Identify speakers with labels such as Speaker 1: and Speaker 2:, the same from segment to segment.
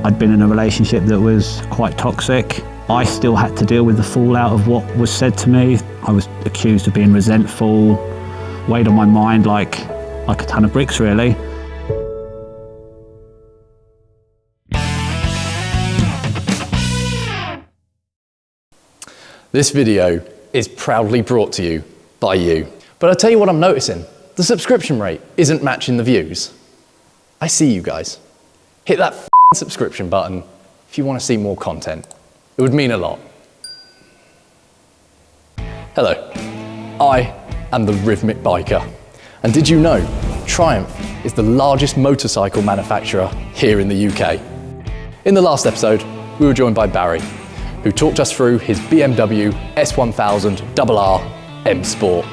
Speaker 1: I'd been in a relationship that was quite toxic. I still had to deal with the fallout of what was said to me. I was accused of being resentful, weighed on my mind like a ton of bricks, really.
Speaker 2: This video is proudly brought to you by you. But I'll tell you what I'm noticing. The subscription rate isn't matching the views. I see you guys. Hit that subscription button if you want to see more content. It would mean a lot. Hello, I am the Rhythmic Biker. And did you know Triumph is the largest motorcycle manufacturer here in the UK? In the last episode, we were joined by Barry, who talked us through his BMW S1000 RR M Sport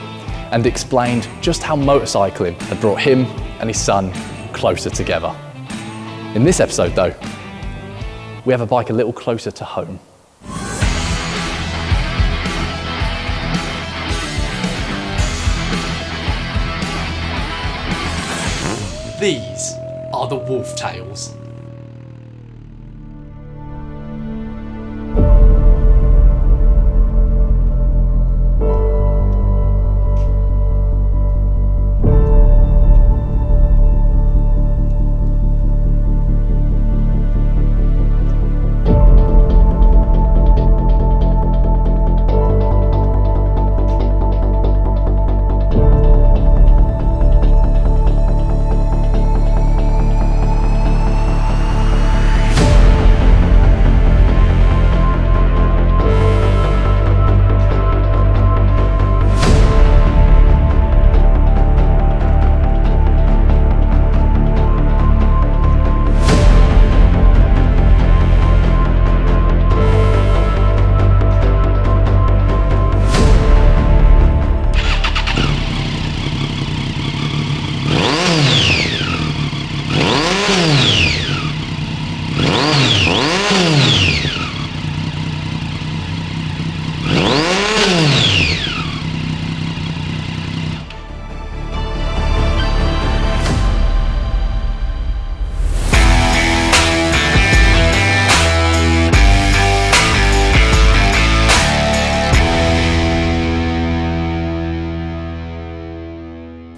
Speaker 2: and explained just how motorcycling had brought him and his son closer together. In this episode though, we have a bike a little closer to home. These are the Wolf Tails.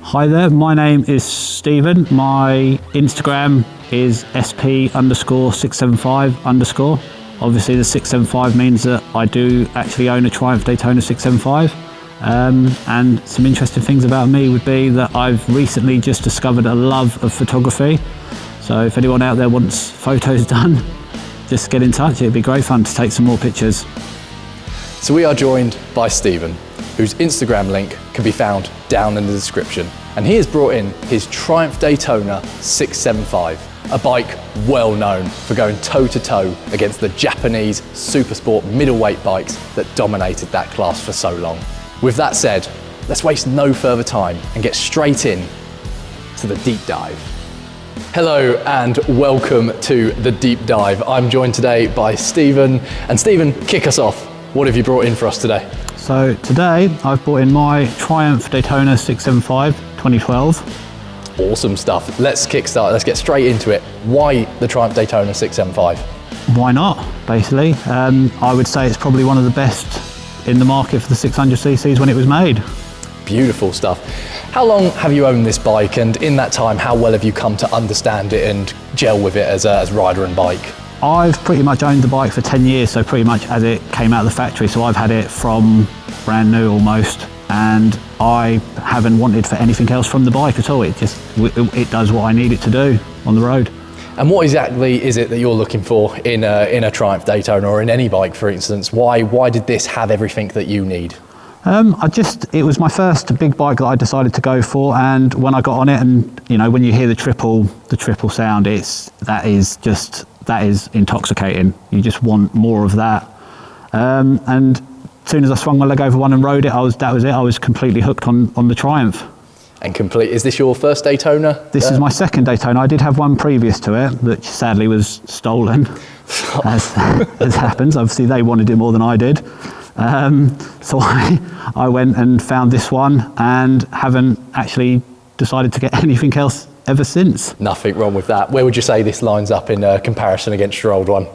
Speaker 1: Hi there, my name is Stephen. My Instagram is sp_675_. Obviously the 675 means that I do actually own a Triumph Daytona 675. And some interesting things about me would be that I've recently just discovered a love of photography. So if anyone out there wants photos done, just get in touch. It'd be great fun to take some more pictures.
Speaker 2: So we are joined by Stephen, whose Instagram link can be found down in the description. And he has brought in his Triumph Daytona 675, a bike well known for going toe-to-toe against the Japanese supersport middleweight bikes that dominated that class for so long. With that said, let's waste no further time and get straight in to the deep dive. Hello and welcome to the deep dive. I'm joined today by Stephen. And Stephen, kick us off. What have you brought in for us today?
Speaker 1: So today I've brought in my Triumph Daytona 675 2012.
Speaker 2: Awesome stuff. Let's kickstart. Let's get straight into it. Why the Triumph Daytona 675?
Speaker 1: Why not, basically? I would say it's probably one of the best in the market for the 600cc's when it was made.
Speaker 2: Beautiful stuff. How long have you owned this bike, and in that time, how well have you come to understand it and gel with it as rider and bike?
Speaker 1: I've pretty much owned the bike for 10 years, so pretty much as it came out of the factory. So I've had it from brand new almost, and I haven't wanted for anything else from the bike at all. It does what I need it to do on the road.
Speaker 2: And what exactly is it that you're looking for in a Triumph Daytona, or in any bike, for instance? Why did this have everything that you need?
Speaker 1: It was my first big bike that I decided to go for, and when I got on it, and you know, when you hear the triple sound, that is intoxicating. You just want more of that. And as soon as I swung my leg over one and rode it, that was it. I was completely hooked on the Triumph.
Speaker 2: And complete. Is this your first Daytona?
Speaker 1: This is my second Daytona. I did have one previous to it, which sadly was stolen, as happens. Obviously, they wanted it more than I did. So I went and found this one, and haven't actually decided to get anything else ever since.
Speaker 2: Nothing wrong with that. Where would you say this lines up in comparison against your old one?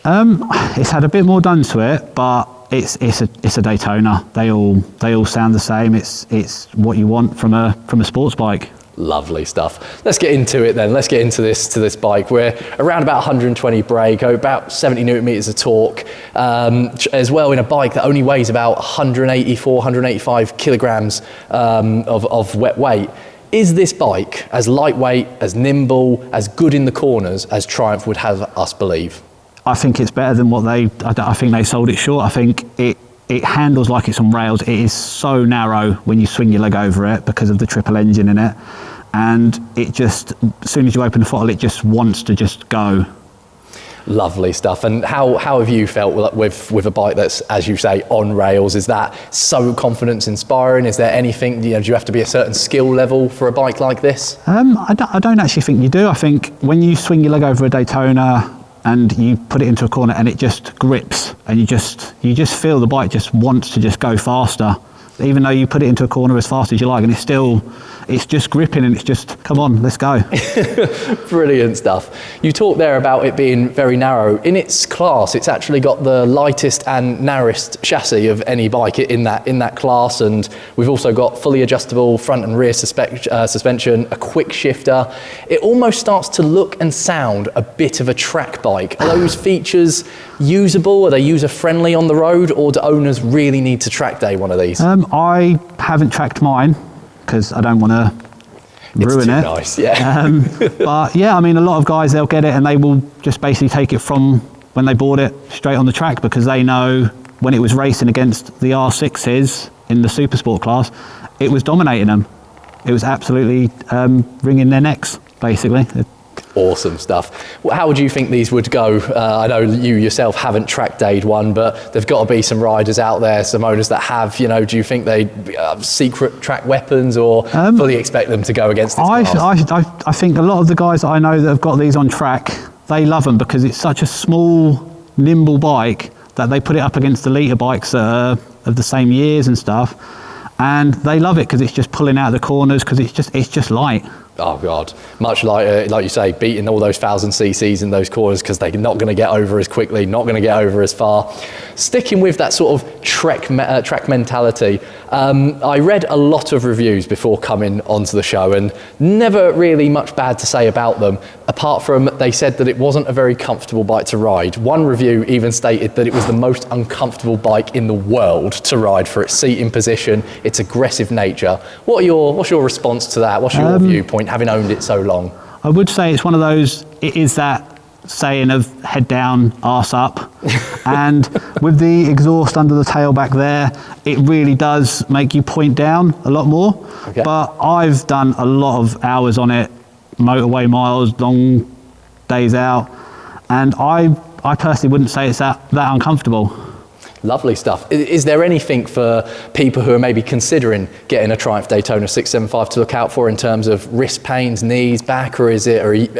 Speaker 1: It's had a bit more done to it, but it's a Daytona. They all sound the same. It's what you want from a sports bike.
Speaker 2: Lovely stuff. Let's get into it then. Let's get into this bike. We're around about 120 brake, about 70 newton meters of torque, as well in a bike that only weighs about 184, 185 kilograms of wet weight. Is this bike as lightweight, as nimble, as good in the corners as Triumph would have us believe?
Speaker 1: I think it's better than what I think they sold it short. I think it handles like it's on rails. It is so narrow when you swing your leg over it because of the triple engine in it. And it just, as soon as you open the throttle, it just wants to just go.
Speaker 2: Lovely stuff. And how have you felt with a bike that's, as you say, on rails? Is that so confidence inspiring? Is there anything, do you have to be a certain skill level for a bike like this?
Speaker 1: I don't actually think you do. I think when you swing your leg over a Daytona and you put it into a corner and it just grips, and you just feel the bike just wants to just go faster, even though you put it into a corner as fast as you like, and it's just gripping, and it's just, come on, let's go.
Speaker 2: Brilliant stuff. You talked there about it being very narrow. In its class, it's actually got the lightest and narrowest chassis of any bike in that class, and we've also got fully adjustable front and rear suspension, a quick shifter. It almost starts to look and sound a bit of a track bike. Are those features usable? Are they user-friendly on the road, or do owners really need to track day one of these?
Speaker 1: I haven't tracked mine because I don't want to ruin it.
Speaker 2: Nice, yeah.
Speaker 1: But yeah, I mean, a lot of guys, they'll get it and they will just basically take it from when they bought it straight on the track, because they know when it was racing against the R6s in the super sport class, it was dominating them. It was absolutely wringing their necks, basically.
Speaker 2: Awesome stuff. How would you think these would go? I know you yourself haven't track dayed one, but there've got to be some riders out there, some owners that have. Do you think they have secret track weapons, or fully expect them to go against this class?
Speaker 1: I think a lot of the guys that I know that have got these on track, they love them because it's such a small, nimble bike that they put it up against the litre bikes that are of the same years and stuff, and they love it because it's just pulling out the corners, because it's just light.
Speaker 2: Oh God, much lighter, like you say, beating all those 1000 cc's in those corners, because they're not going to get over as quickly, not going to get over as far. Sticking with that sort of track mentality, I read a lot of reviews before coming onto the show, and never really much bad to say about them, apart from they said that it wasn't a very comfortable bike to ride. One review even stated that it was the most uncomfortable bike in the world to ride for its seating position, its aggressive nature. What's your response to that? What's your viewpoint, having owned it so long?
Speaker 1: I would say it's one of those, it is that saying of head down, arse up. And with the exhaust under the tail back there, it really does make you point down a lot more. Okay. But I've done a lot of hours on it, motorway miles, long days out, and I personally wouldn't say it's that uncomfortable.
Speaker 2: Lovely stuff. Is there anything for people who are maybe considering getting a Triumph Daytona 675 to look out for in terms of wrist pains, knees, back, or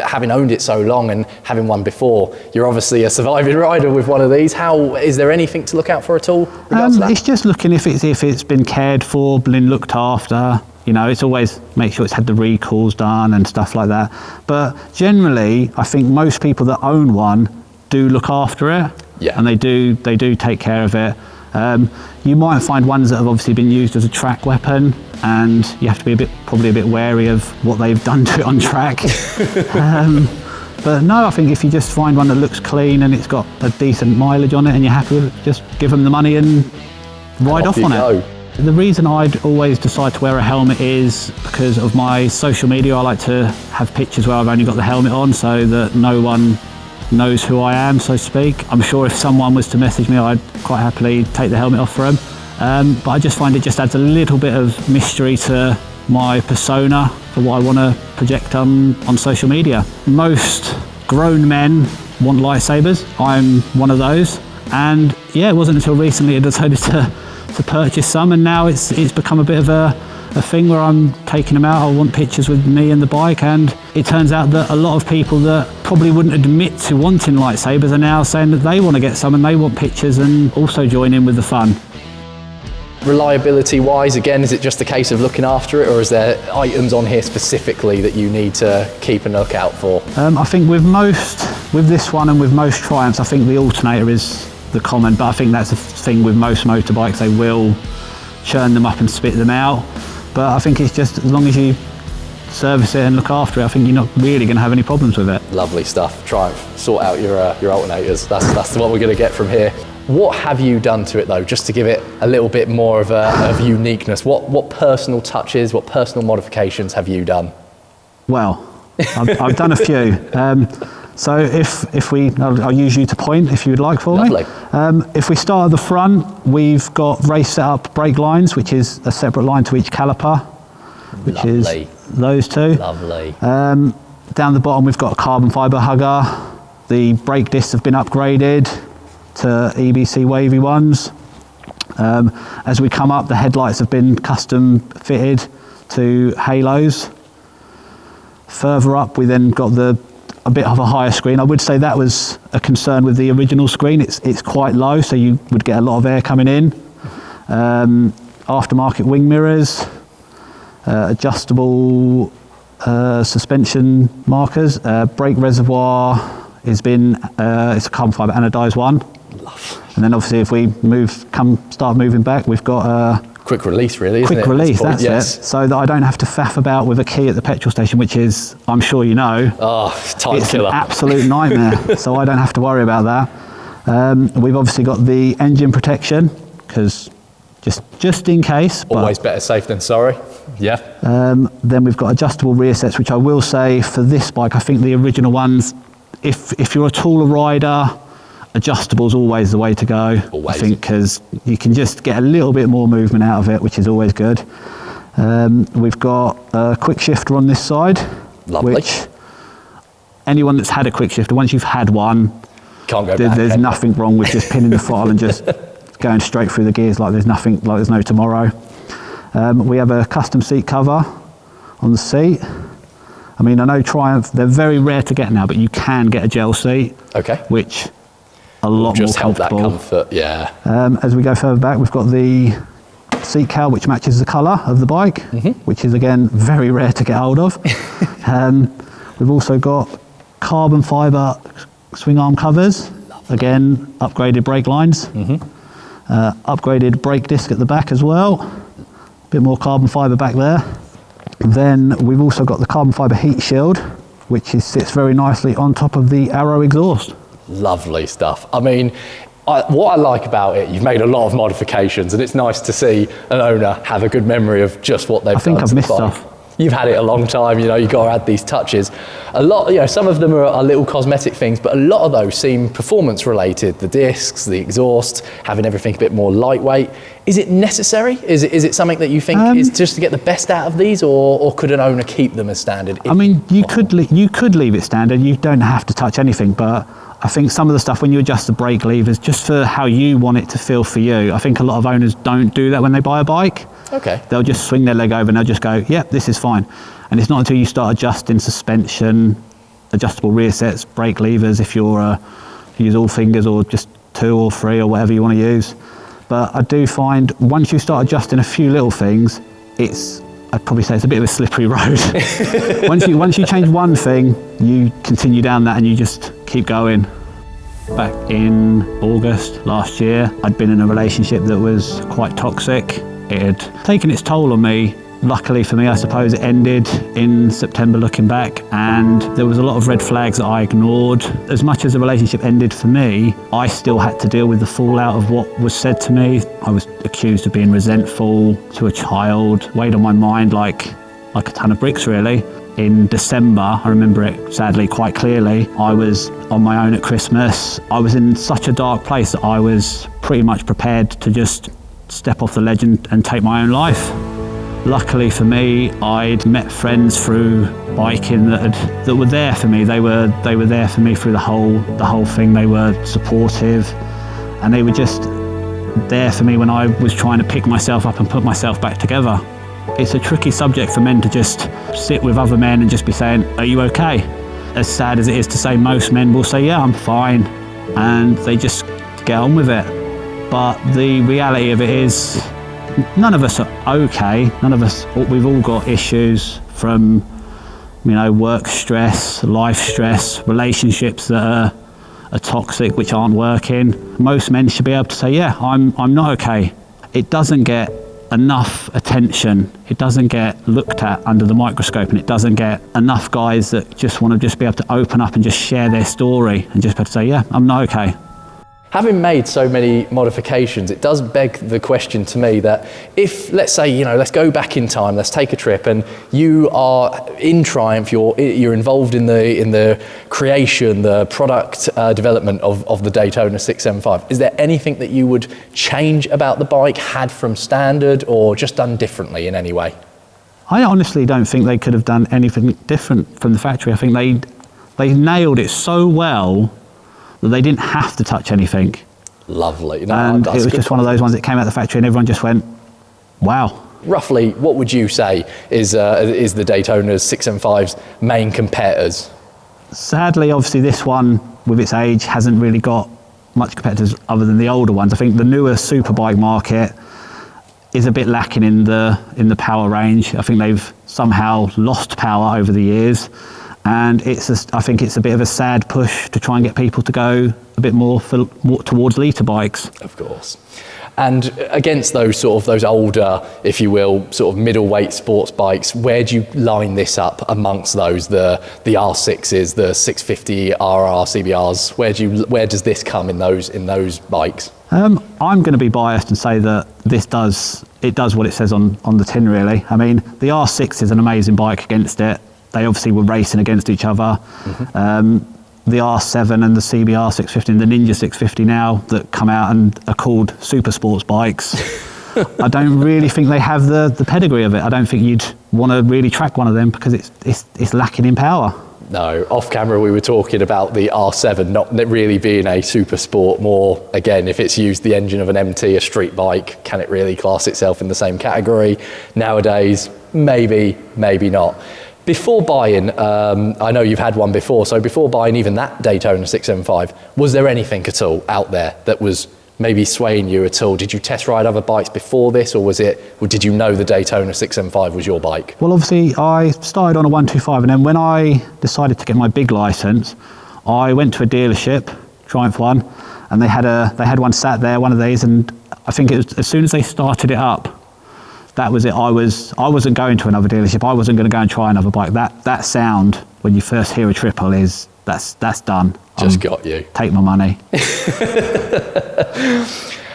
Speaker 2: having owned it so long and having one before, you're obviously a surviving rider with one of these. Is there anything to look out for at all?
Speaker 1: It's just looking if it's been cared for, been looked after. It's always make sure it's had the recalls done and stuff like that. But generally, I think most people that own one do look after it. Yeah. And they do take care of it. You might find ones that have obviously been used as a track weapon, and you have to be probably a bit wary of what they've done to it on track. But no, I think if you just find one that looks clean and it's got a decent mileage on it and you're happy with it, just give them the money and ride off on it. The reason I'd always decide to wear a helmet is because of my social media. I like to have pictures where I've only got the helmet on so that no one knows who I am, so to speak. I'm sure if someone was to message me, I'd quite happily take the helmet off for them. But I just find it just adds a little bit of mystery to my persona for what I want to project on social media. Most grown men want lightsabers. I'm one of those. And yeah, it wasn't until recently I decided to purchase some, and now it's become a bit of a thing where I'm taking them out. I want pictures with me and the bike, and it turns out that a lot of people that probably wouldn't admit to wanting lightsabers are now saying that they want to get some and they want pictures and also join in with the fun.
Speaker 2: Reliability wise, again, is it just a case of looking after it, or is there items on here specifically that you need to keep an lookout for?
Speaker 1: I think with this one and with most Triumphs, I think the alternator is the common, but I think that's the thing with most motorbikes, they will churn them up and spit them out. But I think it's just, as long as you service it and look after it, I think you're not really going to have any problems with it.
Speaker 2: Lovely stuff. Triumph, sort out your alternators. That's what we're going to get from here. What have you done to it though, just to give it a little bit more of uniqueness? What personal touches, what personal modifications have you done?
Speaker 1: Well, I've done a few. So I'll use you to point if you would like for
Speaker 2: Lovely.
Speaker 1: me. If we start at the front, we've got race setup brake lines, which is a separate line to each caliper, which
Speaker 2: Lovely.
Speaker 1: is those two.
Speaker 2: Lovely.
Speaker 1: Down the bottom, we've got a carbon fibre hugger. The brake discs have been upgraded to EBC wavy ones. As we come up, the headlights have been custom fitted to halos. Further up, we then got a bit of a higher screen. I would say that was a concern with the original screen. It's quite low, so you would get a lot of air coming in. Aftermarket wing mirrors, adjustable suspension markers, brake reservoir has been it's a carbon fibre anodised one. And then obviously if we start moving back, we've got a
Speaker 2: quick release, really, isn't it?
Speaker 1: Quick release, that's
Speaker 2: yes.
Speaker 1: it. So that I don't have to faff about with a key at the petrol station, which is, I'm sure you know,
Speaker 2: time
Speaker 1: it's
Speaker 2: killer.
Speaker 1: An absolute nightmare. So I don't have to worry about that. We've obviously got the engine protection, because just in case.
Speaker 2: Always better safe than sorry. Yeah.
Speaker 1: Then we've got adjustable rear sets, which I will say for this bike, I think the original ones, if you're a taller rider, adjustable's always the way to go.
Speaker 2: Always.
Speaker 1: I think, because you can just get a little bit more movement out of it, which is always good. We've got a quick shifter on this side.
Speaker 2: Lovely.
Speaker 1: Which anyone that's had a quick shifter, once you've had one,
Speaker 2: can't go back.
Speaker 1: There's nothing wrong with just pinning the throttle and just going straight through the gears like there's no tomorrow. We have a custom seat cover on the seat. I mean, I know Triumph, they're very rare to get now, but you can get a gel seat.
Speaker 2: Okay.
Speaker 1: Which a lot more comfortable.
Speaker 2: Just help that comfort, yeah.
Speaker 1: As we go further back, we've got the seat cowl, which matches the colour of the bike, which is again very rare to get hold of. We've also got carbon fibre swing arm covers, again upgraded brake lines, upgraded brake disc at the back as well, a bit more carbon fibre back there. Then we've also got the carbon fibre heat shield, which sits very nicely on top of the Arrow exhaust.
Speaker 2: Lovely stuff. I mean, what I like about it, you've made a lot of modifications, and it's nice to see an owner have a good memory of just what they've done.
Speaker 1: I think I've missed
Speaker 2: bike.
Speaker 1: stuff.
Speaker 2: You've had it a long time, you know, you've got to add these touches. A lot, some of them are little cosmetic things, but a lot of those seem performance related. The discs, the exhaust, having everything a bit more lightweight. Is it necessary? Is it something that you think is just to get the best out of these, or could an owner keep them as standard?
Speaker 1: I mean, you could leave it standard. You don't have to touch anything, but I think some of the stuff, when you adjust the brake levers, just for how you want it to feel for you, I think a lot of owners don't do that when they buy a bike.
Speaker 2: Okay.
Speaker 1: They'll just swing their leg over and they'll just go, yep, this is fine. And it's not until you start adjusting suspension, adjustable rear sets, brake levers, if you use all fingers or just 2 or 3 or whatever you want to use. But I do find once you start adjusting a few little things, I'd probably say it's a bit of a slippery road. once you change one thing, you continue down that and you just keep going. Back in August last year, I'd been in a relationship that was quite toxic. It had taken its toll on me. Luckily for me, I suppose, it ended in September looking back, and there was a lot of red flags that I ignored. As much as the relationship ended for me, I still had to deal with the fallout of what was said to me. I was accused of being resentful to a child, weighed on my mind like a ton of bricks really. In December, I remember it sadly quite clearly, I was on my own at Christmas. I was in such a dark place that I was pretty much prepared to just step off the ledge and take my own life. Luckily for me, I'd met friends through biking that were there for me. They were there for me through the whole thing. They were supportive, and they were just there for me when I was trying to pick myself up and put myself back together. It's a tricky subject for men to just sit with other men and just be saying, "Are you okay?" As sad as it is to say, most men will say, "Yeah, I'm fine," and they just get on with it. But the reality of it is, none of us are okay. None of us, we've all got issues from, work stress, life stress, relationships that are toxic, which aren't working. Most men should be able to say, yeah, I'm not okay. It doesn't get enough attention. It doesn't get looked at under the microscope, and it doesn't get enough guys that just want to just be able to open up and just share their story and just be able to say, yeah, I'm not okay.
Speaker 2: Having made so many modifications, it does beg the question to me that if, let's say, let's go back in time, let's take a trip, and you are in Triumph, you're involved in the creation, the product development of the Daytona 675. Is there anything that you would change about the bike, had from standard, or just done differently in any way?
Speaker 1: I honestly don't think they could have done anything different from the factory. I think they nailed it so well that they didn't have to touch anything.
Speaker 2: Lovely.
Speaker 1: And it was just one of those ones that came out of the factory and everyone just went, wow.
Speaker 2: Roughly, what would you say is the Daytona's 675's main competitors?
Speaker 1: Sadly, obviously this one, with its age, hasn't really got much competitors other than the older ones. I think the newer superbike market is a bit lacking in the power range. I think they've somehow lost power over the years. And I think it's a bit of a sad push to try and get people to go a bit more towards litre bikes.
Speaker 2: Of course. And against those older, if you will, sort of middleweight sports bikes, where do you line this up amongst those? The R6s, the 650 RR CBRs. Where does this come in those bikes?
Speaker 1: I'm going to be biased and say that this does what it says on the tin, really. I mean, the R6 is an amazing bike against it. They obviously were racing against each other. Mm-hmm. The R7 and the CBR 650 and the Ninja 650 now that come out and are called super sports bikes, I don't really think they have the pedigree of it. I don't think you'd want to really track one of them because it's lacking in power.
Speaker 2: No, off camera we were talking about the R7 not really being a super sport, more, again, if it's used the engine of an MT, a street bike, can it really class itself in the same category? Nowadays, maybe not. Before buying, I know you've had one before, so before buying even that Daytona 675, was there anything at all out there that was maybe swaying you at all? Did you test ride other bikes before this, or did you know the Daytona 675 was your bike?
Speaker 1: Well, obviously I started on a 125, and then when I decided to get my big license, I went to a dealership, Triumph one, and they had one sat there, one of these, and I think it was as soon as they started it up, that was it. I wasn't going to another dealership. I wasn't going to go and try another bike. That sound when you first hear a triple that's done.
Speaker 2: Just got you.
Speaker 1: Take my money.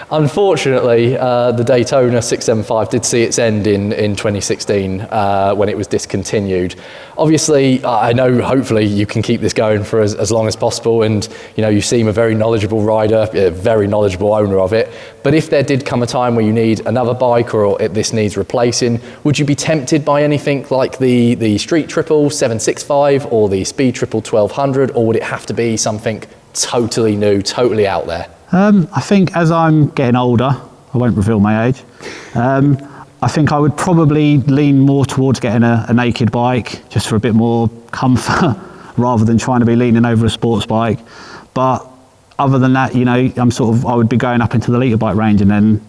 Speaker 2: Unfortunately, the Daytona 675 did see its end in 2016 when it was discontinued. Obviously, I know hopefully you can keep this going for as long as possible, and you seem a very knowledgeable rider, a very knowledgeable owner of it. But if there did come a time where you need another bike or this needs replacing, would you be tempted by anything like the Street Triple 765 or the Speed Triple 1200, or would it have to be something totally new, totally out there?
Speaker 1: I think as I'm getting older, I won't reveal my age, I think I would probably lean more towards getting a naked bike, just for a bit more comfort, rather than trying to be leaning over a sports bike. But other than that, I would be going up into the litre bike range, and then,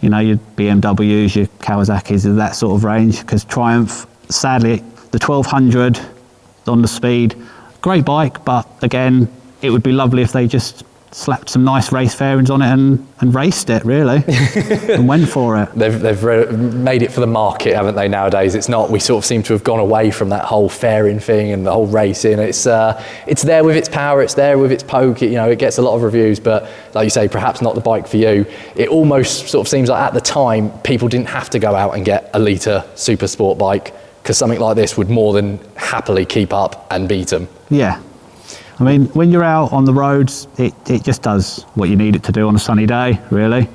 Speaker 1: your BMWs, your Kawasaki's, that sort of range, because Triumph, sadly, the 1200 on the Speed, great bike, but again, it would be lovely if they just slapped some nice race fairings on it and raced it, really, and went for it.
Speaker 2: They've made it for the market, haven't they, nowadays? It's not, we sort of seem to have gone away from that whole fairing thing and the whole racing. It's there with its power, it's there with its poke, it gets a lot of reviews, but like you say, perhaps not the bike for you. It almost sort of seems like at the time, people didn't have to go out and get a litre super sport bike, because something like this would more than happily keep up and beat them. Yeah.
Speaker 1: I mean, when you're out on the roads, it just does what you need it to do on a sunny day, really.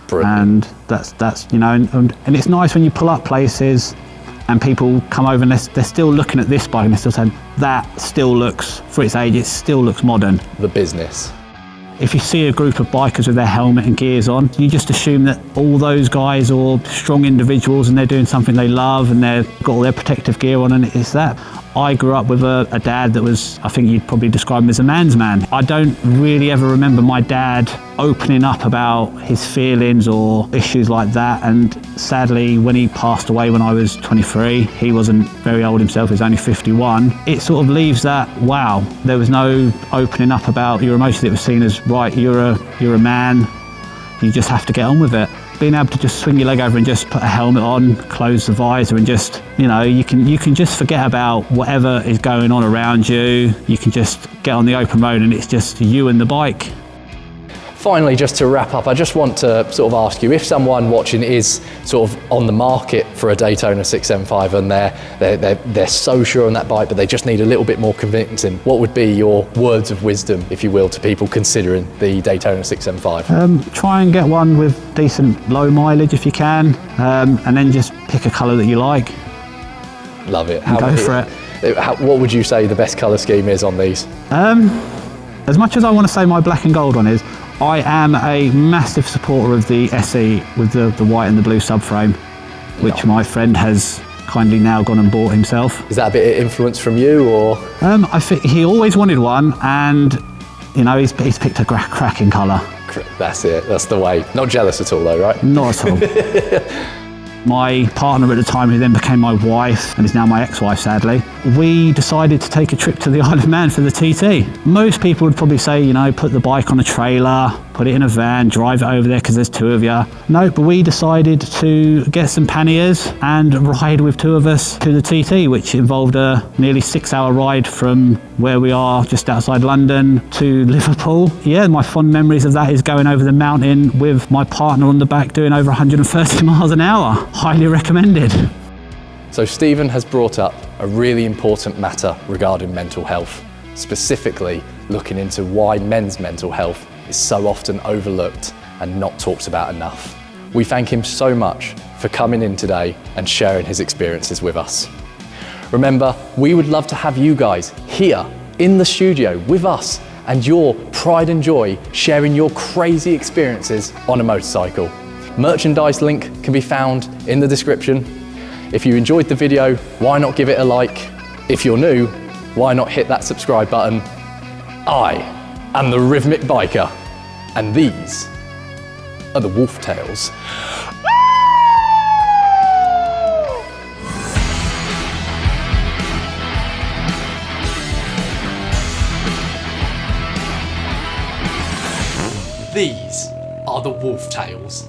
Speaker 2: Brilliant.
Speaker 1: And that's and it's nice when you pull up places and people come over and they're still looking at this bike and they're still saying, that still looks, for its age, it still looks modern.
Speaker 2: The business.
Speaker 1: If you see a group of bikers with their helmet and gears on, you just assume that all those guys are strong individuals and they're doing something they love and they've got all their protective gear on, and it's that. I grew up with a dad that was, I think you'd probably describe him as a man's man. I don't really ever remember my dad opening up about his feelings or issues like that, and sadly when he passed away when I was 23, he wasn't very old himself, he was only 51. It sort of leaves that, wow, there was no opening up about your emotions. It was seen as, right, you're a man, you just have to get on with it. Being able to just swing your leg over and just put a helmet on, close the visor, and just, you know, you can just forget about whatever is going on around you. You can just get on the open road and it's just you and the bike.
Speaker 2: Finally, just to wrap up, I just want to sort of ask you, if someone watching is sort of on the market for a Daytona 675 and they're so sure on that bike, but they just need a little bit more convincing, what would be your words of wisdom, if you will, to people considering the Daytona 675?
Speaker 1: Try and get one with decent low mileage if you can, and then just pick a colour that you like.
Speaker 2: Love it.
Speaker 1: Go for it.
Speaker 2: What would you say the best colour scheme is on these?
Speaker 1: As much as I want to say my black and gold one is, I am a massive supporter of the SE with the white and the blue subframe, which my friend has kindly now gone and bought himself.
Speaker 2: Is that a bit of influence from you, or?
Speaker 1: I think he always wanted one, and you know, he's picked a cracking colour.
Speaker 2: That's it, that's the way. Not jealous at all though, right?
Speaker 1: Not at all. My partner at the time, who then became my wife and is now my ex-wife sadly, we decided to take a trip to the Isle of Man for the TT. Most people would probably say, you know, put the bike on a trailer, put it in a van, drive it over there because there's two of you. No, but we decided to get some panniers and ride with two of us to the TT, which involved a nearly 6-hour ride from where we are just outside London to Liverpool. Yeah, my fond memories of that is going over the mountain with my partner on the back doing over 130 miles an hour. Highly recommended.
Speaker 2: So Stephen has brought up a really important matter regarding mental health, specifically looking into why men's mental health is so often overlooked and not talked about enough. We thank him so much for coming in today and sharing his experiences with us. Remember, we would love to have you guys here in the studio with us and your pride and joy sharing your crazy experiences on a motorcycle. Merchandise link can be found in the description. If you enjoyed the video, why not give it a like? If you're new, why not hit that subscribe button? I am the Rhythmic Biker, and these are the Wolf Tales. These are the Wolf Tales.